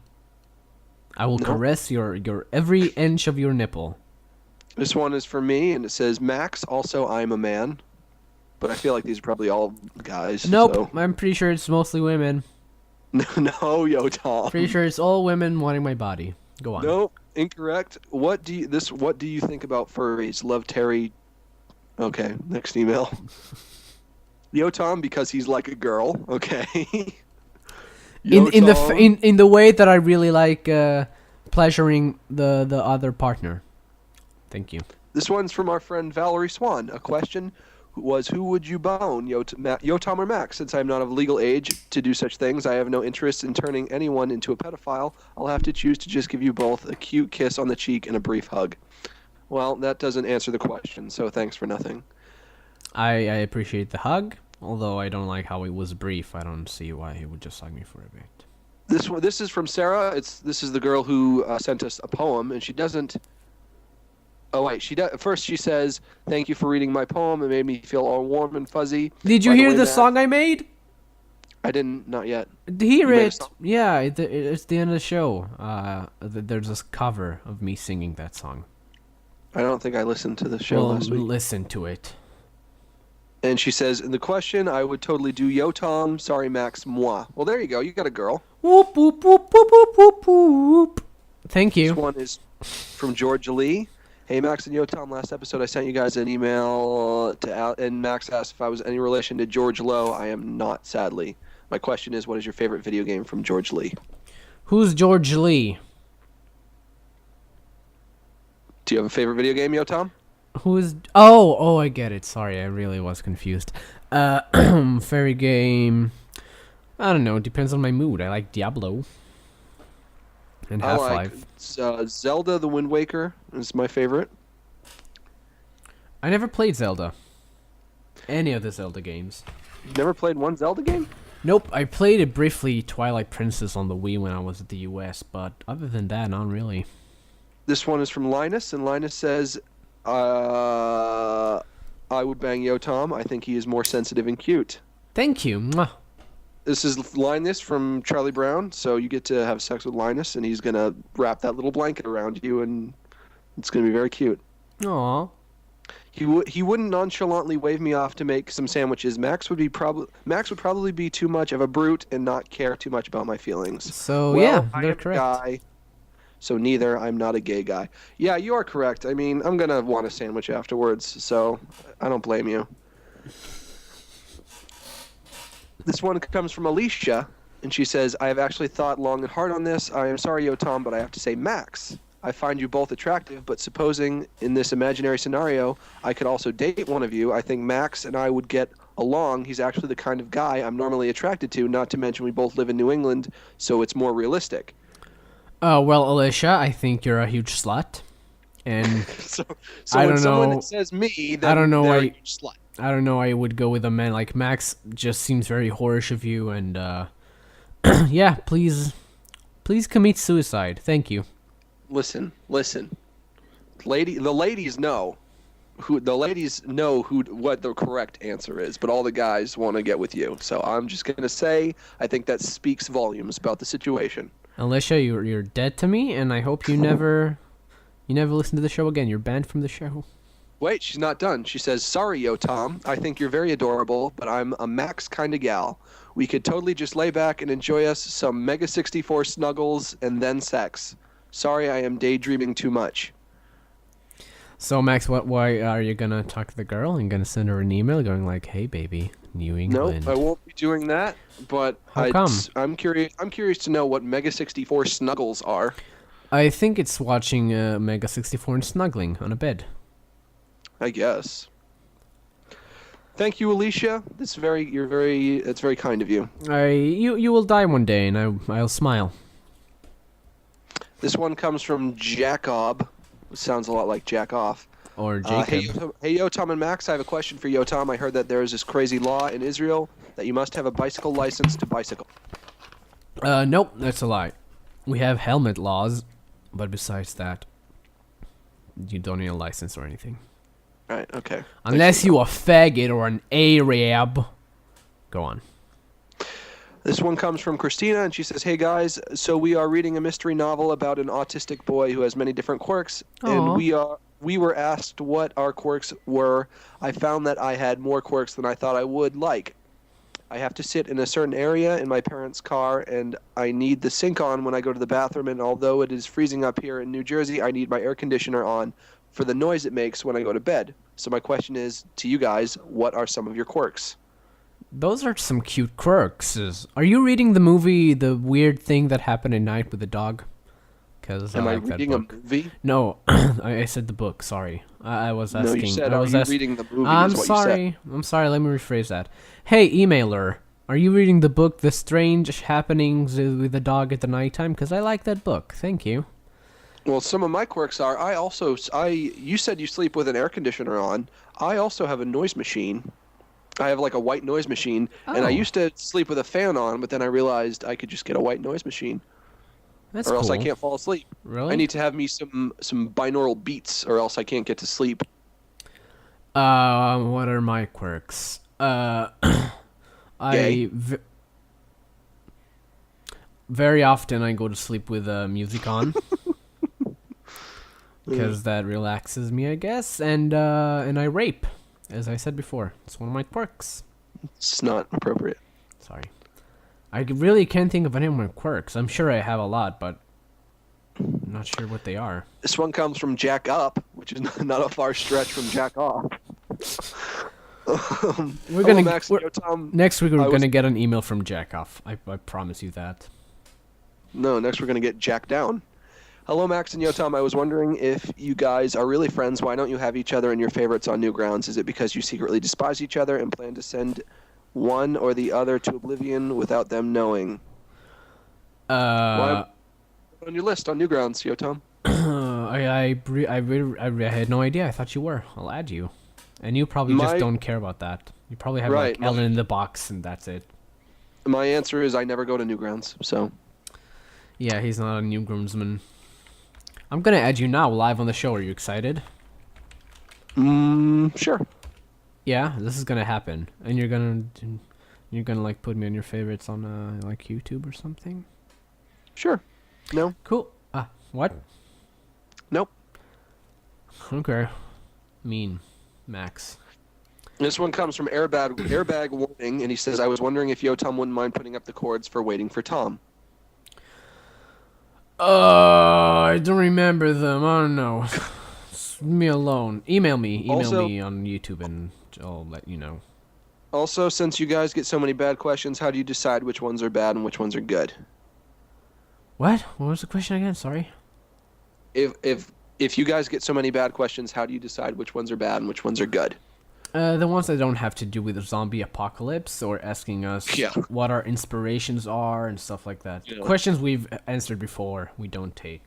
Speaker 1: I will caress your every inch of your nipple.
Speaker 2: This one is for me, and it says, Max, also I'm a man. But I feel like these are probably all guys.
Speaker 1: Nope,
Speaker 2: so.
Speaker 1: I'm pretty sure it's mostly women.
Speaker 2: No, Yotam.
Speaker 1: Pretty sure it's all women wanting my body. Go on.
Speaker 2: Nope, incorrect. What do you think about furries? Love, Terry. Okay, next email. Yotam because he's like a girl. Okay.
Speaker 1: in the way that I really like pleasuring the other partner. Thank you.
Speaker 2: This one's from our friend Valerie Swan. A question was, who would you bone, Yotam or Max? Since I'm not of legal age to do such things, I have no interest in turning anyone into a pedophile. I'll have to choose to just give you both a cute kiss on the cheek and a brief hug. Well, that doesn't answer the question, so thanks for nothing.
Speaker 1: I appreciate the hug, although I don't like how it was brief. I don't see why he would just hug me for a bit.
Speaker 2: This is from Sarah. This is the girl who sent us a poem, and she doesn't... Oh, wait. First, she says, thank you for reading my poem. It made me feel all warm and fuzzy.
Speaker 1: Did you hear the song I made?
Speaker 2: I didn't. Not yet.
Speaker 1: Hear it. Yeah, it's the end of the show. There's this cover of me singing that song.
Speaker 2: I don't think I listened to the show last week.
Speaker 1: Listen to it.
Speaker 2: And she says, in the question, I would totally do Yotam. Sorry, Max, moi. Well, there you go. You got a girl.
Speaker 1: Whoop, whoop, whoop, whoop, whoop, whoop, whoop. Thank you.
Speaker 2: This one is from Georgia Lee. Hey, Max and Yotam, last episode I sent you guys an email and Max asked if I was any relation to George Lowe. I am not, sadly. My question is, what is your favorite video game from George Lee?
Speaker 1: Who's George Lee?
Speaker 2: Do you have a favorite video game, Yotam?
Speaker 1: Who's... Oh, I get it. Sorry, I really was confused. Fairy game... I don't know. It depends on my mood. I like Diablo. And Half-Life.
Speaker 2: I like Zelda the Wind Waker is my favorite.
Speaker 1: I never played Zelda. Any of the Zelda games.
Speaker 2: You've never played one Zelda game?
Speaker 1: Nope, I played it briefly, Twilight Princess on the Wii when I was at the US, but other than that, not really.
Speaker 2: This one is from Linus, and Linus says, I would bang Yotam. I think he is more sensitive and cute.
Speaker 1: Thank you. Mwah.
Speaker 2: This is Linus from Charlie Brown, so you get to have sex with Linus, and he's going to wrap that little blanket around you, and it's going to be very cute.
Speaker 1: Aww.
Speaker 2: He wouldn't nonchalantly wave me off to make some sandwiches. Max would probably be too much of a brute and not care too much about my feelings.
Speaker 1: So,
Speaker 2: well,
Speaker 1: yeah, they're correct.
Speaker 2: Guy, so neither. I'm not a gay guy. Yeah, you are correct. I mean, I'm going to want a sandwich afterwards, so I don't blame you. This one comes from Alicia, and she says, I have actually thought long and hard on this. I am sorry, Yotam, but I have to say Max. I find you both attractive, but supposing in this imaginary scenario I could also date one of you, I think Max and I would get along. He's actually the kind of guy I'm normally attracted to, not to mention we both live in New England, so it's more realistic.
Speaker 1: Well, Alicia, I think you're a huge slut. And
Speaker 2: so
Speaker 1: I
Speaker 2: when
Speaker 1: don't
Speaker 2: someone
Speaker 1: know,
Speaker 2: says me, then
Speaker 1: I don't know
Speaker 2: they're
Speaker 1: why,
Speaker 2: a huge slut.
Speaker 1: I don't know why I would go with a man like Max. Just seems very whorish of you, and yeah, please commit suicide. Thank you.
Speaker 2: Listen. The ladies know. who the ladies know what the correct answer is, but all the guys want to get with you. So I'm just gonna say I think that speaks volumes about the situation.
Speaker 1: Alicia, you're dead to me, and I hope you never listen to the show again. You're banned from the show.
Speaker 2: Wait, she's not done. She says, "Sorry, Yotam. I think you're very adorable, but I'm a Max kind of gal. We could totally just lay back and enjoy us some Mega 64 snuggles and then sex. Sorry, I am daydreaming too much."
Speaker 1: So Max, why are you gonna talk to the girl and gonna send her an email going like, "Hey, baby, New England"?
Speaker 2: No, I won't be doing that. But
Speaker 1: How come?
Speaker 2: I'm curious. I'm curious to know what Mega 64 snuggles are.
Speaker 1: I think it's watching Mega 64 and snuggling on a bed.
Speaker 2: I guess. Thank you, Alicia. That's very kind of you.
Speaker 1: You will die one day, and I'll smile.
Speaker 2: This one comes from Jacob. Sounds a lot like Jack Off.
Speaker 1: Or Jacob.
Speaker 2: Hey, Yotam and Max, I have a question for Yotam. I heard that there is this crazy law in Israel that you must have a bicycle license to bicycle.
Speaker 1: Nope, that's a lie. We have helmet laws, but besides that, you don't need a license or anything.
Speaker 2: All right, okay.
Speaker 1: Unless you a faggot or an Arab. Go on.
Speaker 2: This one comes from Christina, and she says, "Hey guys, so we are reading a mystery novel about an autistic boy who has many different quirks, and we were asked what our quirks were. I found that I had more quirks than I thought I would like. I have to sit in a certain area in my parents' car, and I need the sink on when I go to the bathroom, and although it is freezing up here in New Jersey, I need my air conditioner on for the noise it makes when I go to bed. So my question is to you guys, what are some of your quirks?"
Speaker 1: Those are some cute quirks. Are you reading the movie, The Weird Thing That Happened at Night with the Dog? Because I like that book.
Speaker 2: Am I reading a movie?
Speaker 1: No, I said the book. Sorry, I was asking.
Speaker 2: No, you said, are you reading the movie?
Speaker 1: I'm
Speaker 2: is what
Speaker 1: sorry.
Speaker 2: You said.
Speaker 1: I'm sorry. Let me rephrase that. Hey, emailer, are you reading the book, The Strange Happenings with the Dog at the Nighttime? Because I like that book. Thank you.
Speaker 2: Well, some of my quirks are you said you sleep with an air conditioner on. I also have a noise machine. I have like a white noise machine, and I used to sleep with a fan on, but then I realized I could just get a white noise machine.
Speaker 1: That's
Speaker 2: or
Speaker 1: cool.
Speaker 2: else I can't fall asleep.
Speaker 1: Really?
Speaker 2: I need to have me some binaural beats, or else I can't get to sleep.
Speaker 1: What are my quirks? Very often I go to sleep with music on. Because that relaxes me, I guess, and I rape, as I said before. It's one of my quirks.
Speaker 2: It's not appropriate.
Speaker 1: Sorry. I really can't think of any of my quirks. I'm sure I have a lot, but I'm not sure what they are.
Speaker 2: This one comes from Jack Up, which is not a far stretch from Jack Off.
Speaker 1: Next week we're gonna get an email from Jack Off. I promise you that.
Speaker 2: No, next we're gonna get Jack Down. Hello, Max and Yotam. I was wondering if you guys are really friends. Why don't you have each other in your favorites on Newgrounds? Is it because you secretly despise each other and plan to send one or the other to oblivion without them knowing? Why on your list on Newgrounds, Yotam?
Speaker 1: I had no idea. I thought you were. I'll add you. And you probably just don't care about that. You probably have like Ellen in the box and that's it.
Speaker 2: My answer is I never go to Newgrounds, so.
Speaker 1: Yeah, he's not a Newgroundsman. I'm gonna add you now live on the show. Are you excited?
Speaker 2: Sure.
Speaker 1: Yeah, this is gonna happen, and you're gonna like put me on your favorites on like YouTube or something.
Speaker 2: Sure. No.
Speaker 1: Cool. What?
Speaker 2: Nope.
Speaker 1: Okay. Mean, Max.
Speaker 2: This one comes from Airbag Warning, and he says, "I was wondering if Yotam wouldn't mind putting up the chords for Waiting for Tom."
Speaker 1: I don't remember them. I don't know. Leave me alone. Email me on YouTube, and I'll let you know.
Speaker 2: Also, since you guys get so many bad questions, how do you decide which ones are bad and which ones are good?
Speaker 1: What? What was the question again? Sorry.
Speaker 2: If you guys get so many bad questions, how do you decide which ones are bad and which ones are good?
Speaker 1: The ones that don't have to do with the zombie apocalypse or asking us what our inspirations are and stuff like that. Yeah. Questions we've answered before, we don't take.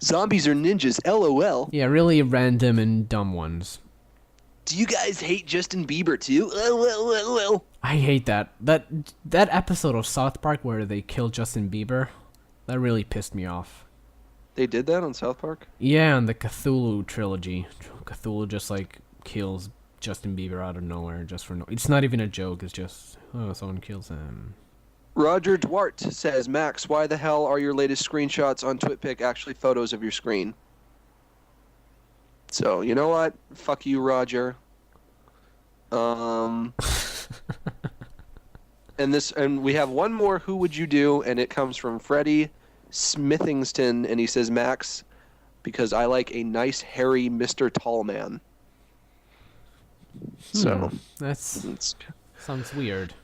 Speaker 2: Zombies are ninjas, LOL.
Speaker 1: Yeah, really random and dumb ones.
Speaker 2: Do you guys hate Justin Bieber too? LOL.
Speaker 1: I hate that. That episode of South Park where they killed Justin Bieber, that really pissed me off.
Speaker 2: They did that on South Park?
Speaker 1: Yeah, and the Cthulhu trilogy. Cthulhu just like kills Justin Bieber out of nowhere just for no. It's not even a joke. It's just someone kills him.
Speaker 2: Roger Duarte says, Max, why the hell are your latest screenshots on TwitPic actually photos of your screen? So, you know what? Fuck you, Roger. And we have one more who would you do, and it comes from Freddie Smithingston, and he says, Max, because I like a nice hairy Mr. Tallman. So
Speaker 1: That's sounds weird.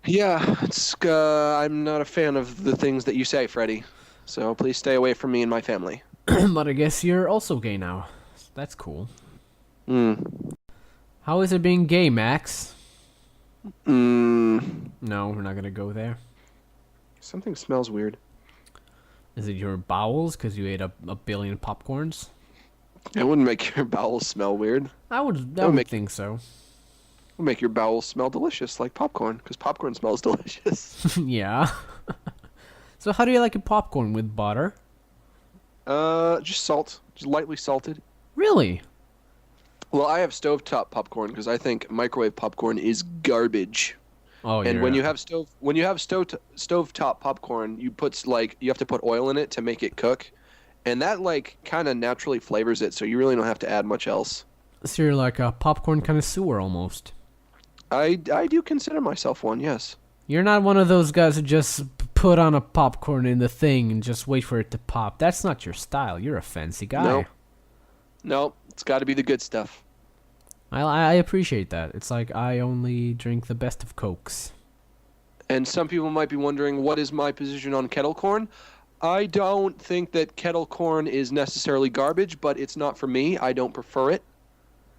Speaker 2: Yeah, I'm not a fan of the things that you say, Freddie. So please stay away from me and my family.
Speaker 1: But I guess you're also gay now. That's cool. How is it being gay, Max? No, we're not gonna go there.
Speaker 2: Something smells weird.
Speaker 1: Is it your bowels because you ate a billion popcorns?
Speaker 2: It wouldn't make your bowels smell weird.
Speaker 1: I would think so.
Speaker 2: It would make your bowels smell delicious, like popcorn, because popcorn smells delicious.
Speaker 1: Yeah. So how do you like your popcorn? With butter?
Speaker 2: Just salt. Just lightly salted.
Speaker 1: Really?
Speaker 2: Well, I have stovetop popcorn because I think microwave popcorn is garbage.
Speaker 1: Oh, yeah.
Speaker 2: And when you have stovetop popcorn, you have to put oil in it to make it cook, and that like kind of naturally flavors it, so you really don't have to add much else.
Speaker 1: So you're like a popcorn connoisseur almost.
Speaker 2: I do consider myself one, yes.
Speaker 1: You're not one of those guys who just put on a popcorn in the thing and just wait for it to pop. That's not your style. You're a fancy guy.
Speaker 2: No, it's got to be the good stuff.
Speaker 1: I appreciate that. It's like I only drink the best of Cokes.
Speaker 2: And some people might be wondering, what is my position on kettle corn? I don't think that kettle corn is necessarily garbage, but it's not for me. I don't prefer it.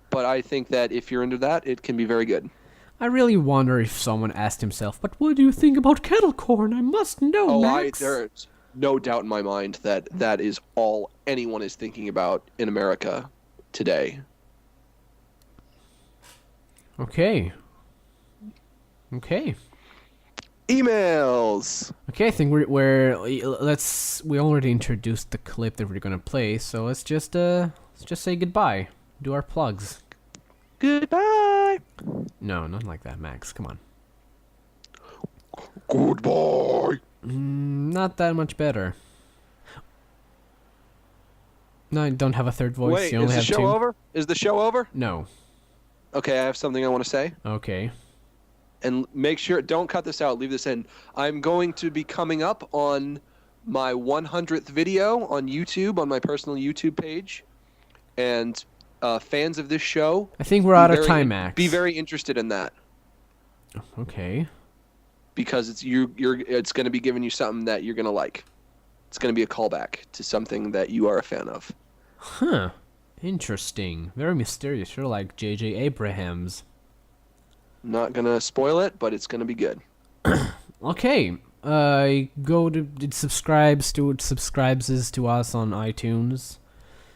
Speaker 2: But I think that if you're into that, it can be very good.
Speaker 1: I really wonder if someone asked himself, but what do you think about kettle corn? I must know, Max.
Speaker 2: There's no doubt in my mind that that is all anyone is thinking about in America today.
Speaker 1: Okay.
Speaker 2: Emails.
Speaker 1: Okay, I think we already introduced the clip that we're gonna play, so let's just say goodbye. Do our plugs.
Speaker 2: Goodbye.
Speaker 1: No, not like that, Max. Come on.
Speaker 2: Goodbye.
Speaker 1: Not that much better. No, I don't have a third voice.
Speaker 2: Wait,
Speaker 1: you only
Speaker 2: is the
Speaker 1: have
Speaker 2: show
Speaker 1: two.
Speaker 2: over? Is the show over?
Speaker 1: No.
Speaker 2: Okay, I have something I want to say.
Speaker 1: Okay.
Speaker 2: And make sure, don't cut this out, leave this in. I'm going to be coming up on my 100th video on YouTube, on my personal YouTube page. And fans of this show,
Speaker 1: I think we're out of time, Max.
Speaker 2: Be very interested in that.
Speaker 1: Okay.
Speaker 2: Because it's going to be giving you something that you're going to like. It's going to be a callback to something that you are a fan of.
Speaker 1: Huh. Interesting. Very mysterious. You're like J.J. Abrams.
Speaker 2: Not going to spoil it, but it's going to be good.
Speaker 1: Okay. Go to it subscribes to us on iTunes.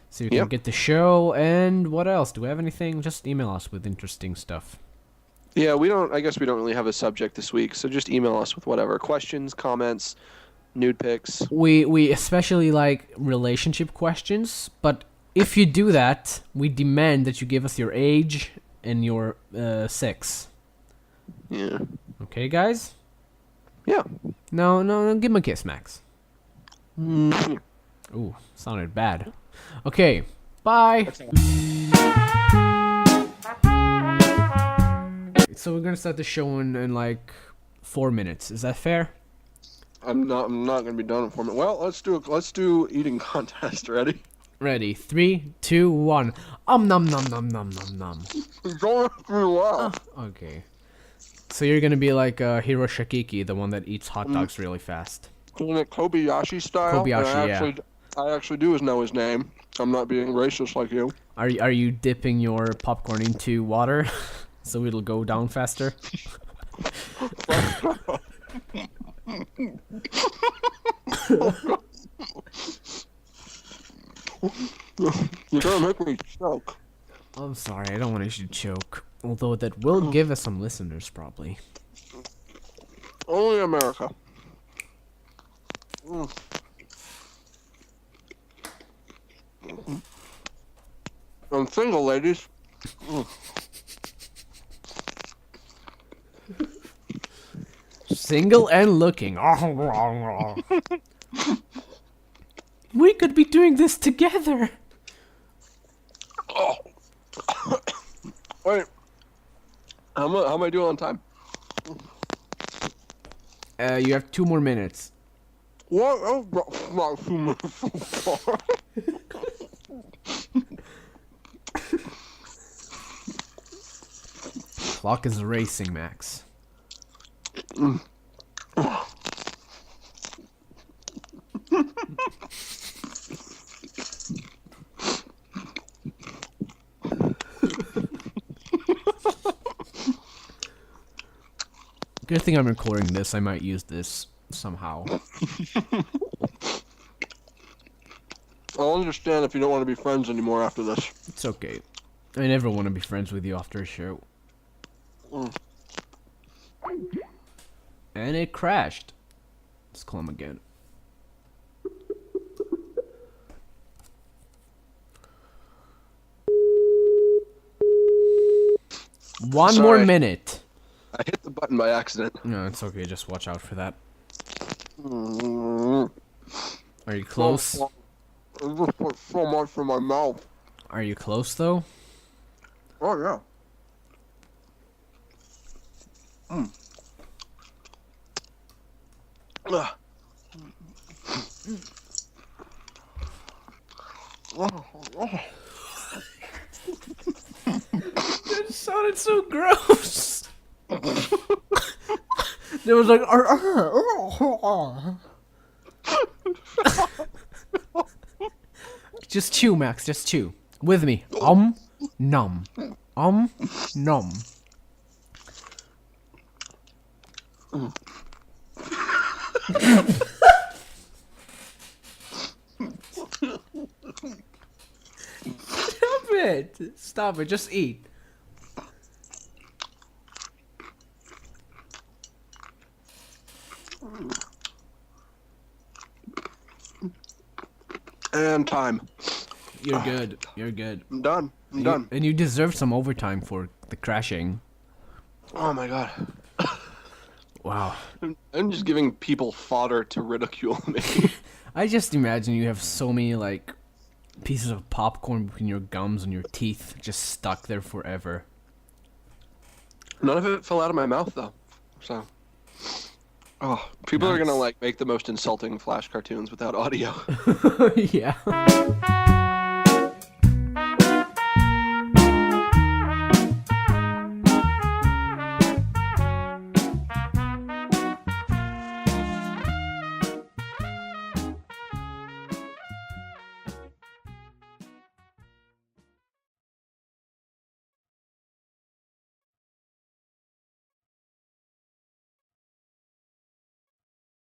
Speaker 1: So you can get the show, and what else? Do we have anything? Just email us with interesting stuff.
Speaker 2: Yeah, I guess we don't really have a subject this week, so just email us with whatever. Questions, comments, nude pics.
Speaker 1: We especially like relationship questions, but if you do that, we demand that you give us your age and your sex.
Speaker 2: Yeah.
Speaker 1: Okay, guys?
Speaker 2: Yeah.
Speaker 1: No, give him a kiss, Max. Ooh, sounded bad. Okay, bye. So we're gonna start the show in like 4 minutes. Is that fair?
Speaker 2: I'm not gonna be done in 4 minutes. Well, let's do eating contest. Ready?
Speaker 1: Ready? 3, 2, 1. Nom nom nom nom nom nom.
Speaker 2: Don't laugh.
Speaker 1: Okay. So you're gonna be like Hiro Shakiki, the one that eats hot dogs really fast.
Speaker 2: In a Kobayashi style.
Speaker 1: Kobayashi,
Speaker 2: I actually do know his name. I'm not being racist like you.
Speaker 1: Are you dipping your popcorn into water so it'll go down faster?
Speaker 2: You're gonna make me choke.
Speaker 1: I'm sorry, I don't want you to choke. Although that will give us some listeners, probably.
Speaker 2: Only America. I'm single, ladies.
Speaker 1: Single and looking. We could be doing this together.
Speaker 2: Oh. Wait. How am I doing on time?
Speaker 1: You have 2 more minutes.
Speaker 2: What? Oh, not 2 minutes so far.
Speaker 1: Clock is racing, Max. Good thing I'm recording this. I might use this somehow.
Speaker 2: I'll understand if you don't want to be friends anymore after this.
Speaker 1: It's okay. I never want to be friends with you after a show. And it crashed. Let's call him again. One more
Speaker 2: Sorry.
Speaker 1: minute.
Speaker 2: I hit the button by accident.
Speaker 1: No, it's okay. Just watch out for that.
Speaker 2: Mm.
Speaker 1: Are you close?
Speaker 2: I just put so much in my mouth.
Speaker 1: Are you close though?
Speaker 2: Oh yeah. Ugh.
Speaker 1: It sounded so gross. There was like, just chew, Max. Just chew with me. Num, num. Stop it! Stop it! Just eat.
Speaker 2: And time.
Speaker 1: You're good. You're good.
Speaker 2: I'm done. I'm done.
Speaker 1: And you deserve some overtime for the crashing.
Speaker 2: Oh my god.
Speaker 1: Wow.
Speaker 2: I'm just giving people fodder to ridicule me.
Speaker 1: I just imagine you have so many like pieces of popcorn between your gums and your teeth, just stuck there forever.
Speaker 2: None of it fell out of my mouth though. So. Oh, people are gonna like make the most insulting Flash cartoons without audio.
Speaker 1: Yeah.